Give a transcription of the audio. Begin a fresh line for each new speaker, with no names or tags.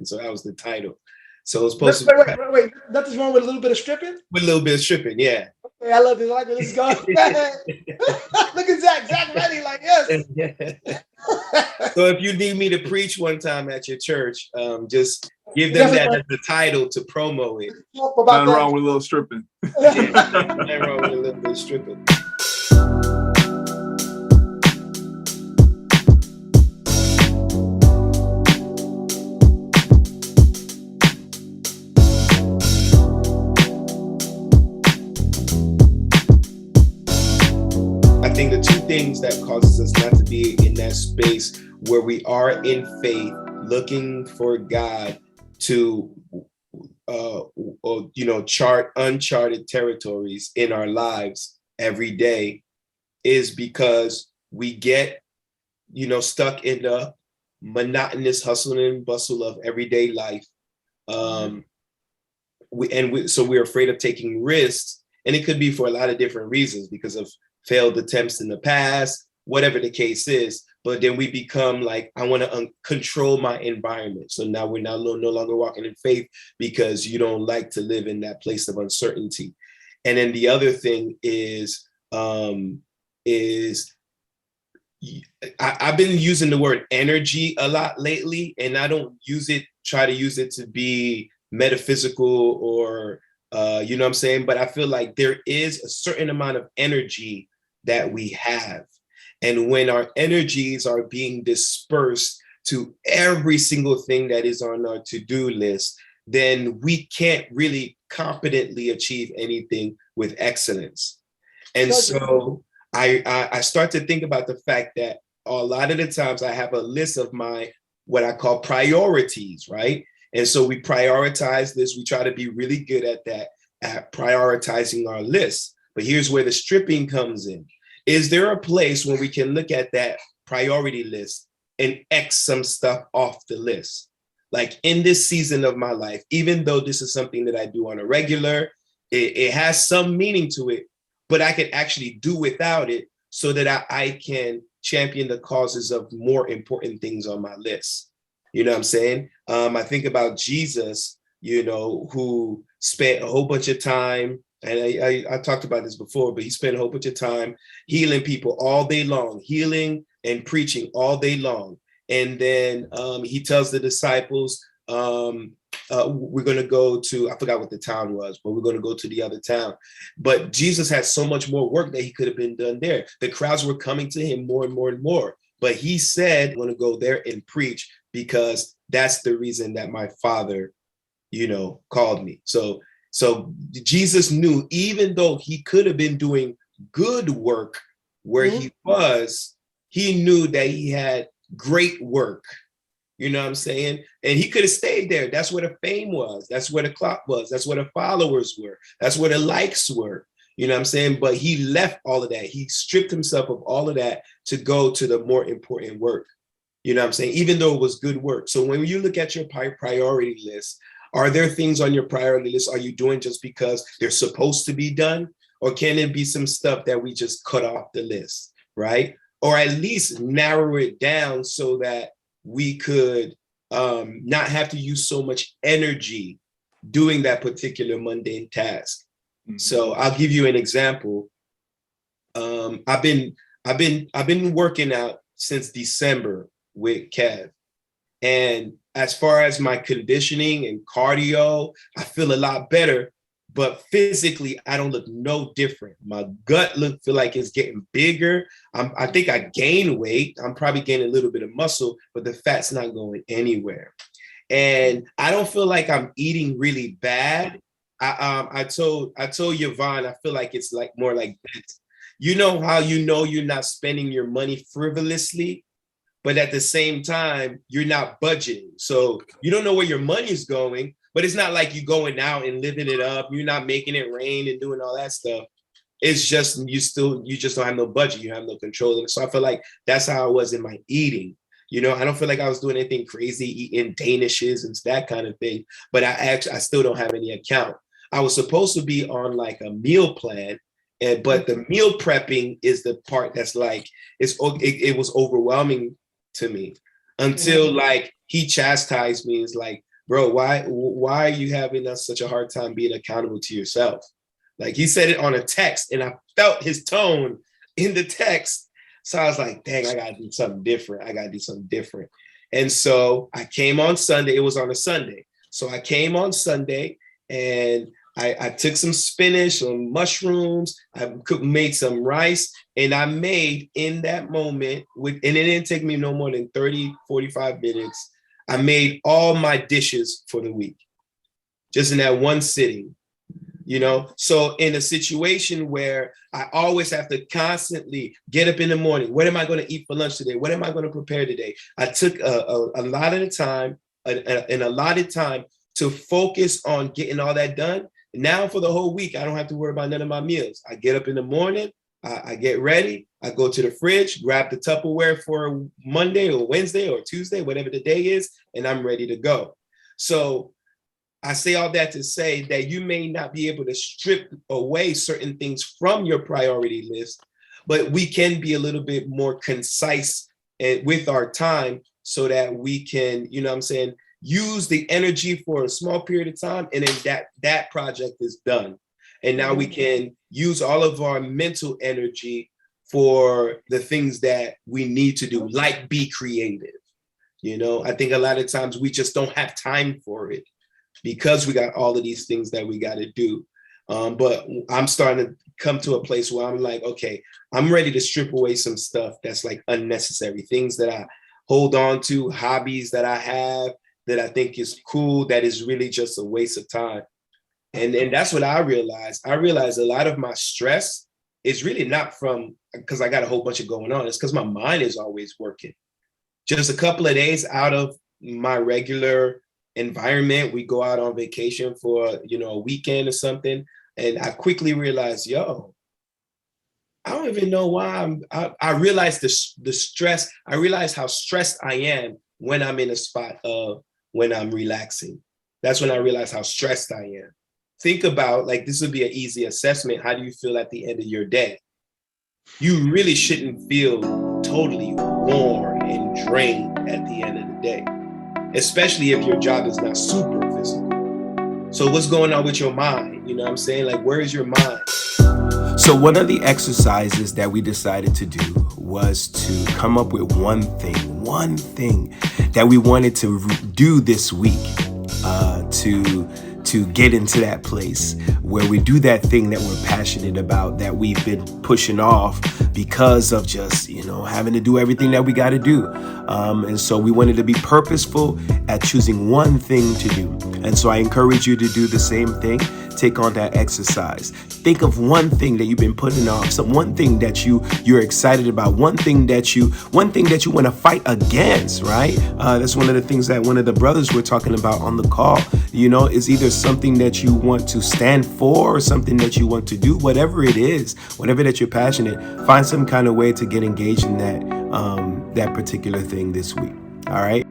stripping. So that was the title. So it was
Wait,
supposed to
wait, wait, wait. Nothing's wrong with a little bit of stripping?
with a little bit of stripping, yeah.
Okay, I love this. I like where this is going. Look at Zach. Zach ready, like, yes.
So if you need me to preach one time at your church, just give them
Definitely
that
want
as the title to promo it.
to talk about
Nothing
that.
wrong with a little stripping.
Yeah, nothing wrong with a little bit of stripping. I think the two things that causes us not to be in that space where we are in faith, looking for God to, chart uncharted territories in our lives every day, is because we get, stuck in the monotonous hustle and bustle of everyday life. So we're afraid of taking risks, and it could be for a lot of different reasons, because of failed attempts in the past, whatever the case is. But then we become like, I want to control my environment. So now we're no longer walking in faith because you don't like to live in that place of uncertainty. And then the other thing is I've been using the word energy a lot lately, and I don't try to use it to be metaphysical or, what I'm saying? But I feel like there is a certain amount of energy that we have. And when our energies are being dispersed to every single thing that is on our to-do list, then we can't really competently achieve anything with excellence. And so I start to think about the fact that a lot of the times I have a list of my, what I call priorities, right? And so we prioritize this. We try to be really good at that, at prioritizing our list. But here's where the stripping comes in. Is there a place where we can look at that priority list and X some stuff off the list? Like, in this season of my life, even though this is something that I do on a regular, it has some meaning to it, but I can actually do without it so that I can champion the causes of more important things on my list. You know what I'm saying? I think about Jesus, who spent a whole bunch of time, and I talked about this before, but he spent a whole bunch of time healing people all day long, healing and preaching all day long. And then he tells the disciples, we're going to go to, I forgot what the town was, but we're going to go to the other town. But Jesus had so much more work that he could have been done there. The crowds were coming to him more and more and more. But he said, I'm going to go there and preach because that's the reason that my Father, called me. So Jesus knew, even though he could have been doing good work where he was, he knew that he had great work. You know what I'm saying? And he could have stayed there. That's where the fame was. That's where the clock was. That's where the followers were. That's where the likes were. You know what I'm saying? But he left all of that. He stripped himself of all of that to go to the more important work. You know what I'm saying? Even though it was good work. So when you look at your priority list, are there things on your priority list are you doing just because they're supposed to be done? Or can it be some stuff that we just cut off the list, right? Or at least narrow it down so that we could not have to use so much energy doing that particular mundane task. Mm-hmm. So I'll give you an example. I've been working out since December with Kev. And as far as my conditioning and cardio, I feel a lot better, but physically I don't look no different. My gut feel like it's getting bigger. I think I gained weight. I'm probably gaining a little bit of muscle, but the fat's not going anywhere. And I don't feel like I'm eating really bad. I told Yvonne, I feel like it's like more like this. You know how you're not spending your money frivolously, but at the same time, you're not budgeting. So you don't know where your money's going, but it's not like you're going out and living it up. You're not making it rain and doing all that stuff. It's just, you just don't have no budget. You have no control. And so I feel like that's how I was in my eating. I don't feel like I was doing anything crazy, eating Danishes and that kind of thing, but I still don't have any account. I was supposed to be on like a meal plan, but the meal prepping is the part that's like, it was overwhelming to me until like he chastised me. It's like, bro, why are you having such a hard time being accountable to yourself? Like, he said it on a text, and I felt his tone in the text. So I was like, dang, I gotta do something different. And so I came on Sunday. It was on a Sunday. So I came on Sunday, and I took some spinach, some mushrooms, made some rice, and I made in that moment, and it didn't take me no more than 30, 45 minutes. I made all my dishes for the week, just in that one sitting, you know? So in a situation where I always have to constantly get up in the morning, what am I going to eat for lunch today? What am I going to prepare today? I took a lot of the time, an allotted time to focus on getting all that done. Now for the whole week, I don't have to worry about none of my meals. I get up in the morning, I get ready, I go to the fridge, grab the Tupperware for Monday or Wednesday or Tuesday, whatever the day is, and I'm ready to go. So I say all that to say that you may not be able to strip away certain things from your priority list, but we can be a little bit more concise with our time so that we can, you know what I'm saying, use the energy for a small period of time, and then that project is done. And now we can use all of our mental energy for the things that we need to do, like be creative. You know, I think a lot of times we just don't have time for it because we got all of these things that we got to do. But I'm starting to come to a place where I'm like, okay, I'm ready to strip away some stuff that's like unnecessary, things that I hold on to, hobbies that I have that I think is cool, that is really just a waste of time. And that's what I realized. I realized a lot of my stress is really not from, because I got a whole bunch of going on. It's because my mind is always working. Just a couple of days out of my regular environment, we go out on vacation for, you know, a weekend or something. And I quickly realized, yo, I don't even know why I realized the stress. I realized how stressed I am when I'm in a spot of when I'm relaxing. That's when I realized how stressed I am. Think about, like, this would be an easy assessment. How do you feel at the end of your day? You really shouldn't feel totally worn and drained at the end of the day, especially if your job is not super physical. So what's going on with your mind? You know what I'm saying? Like, where is your mind?
So one of the exercises that we decided to do was to come up with one thing that we wanted to do this week to get into that place where we do that thing that we're passionate about, that we've been pushing off because of just, you know, having to do everything that we got to do. And so we wanted to be purposeful at choosing one thing to do. And so I encourage you to do the same thing. Take on that exercise. Think of one thing that you've been putting off, one thing that you're excited about, one thing that you want to fight against, right? That's one of the things that one of the brothers were talking about on the call. You know, is either something that you want to stand for or something that you want to do, whatever it is, whatever that you're passionate, find some kind of way to get engaged in that particular thing this week. All right.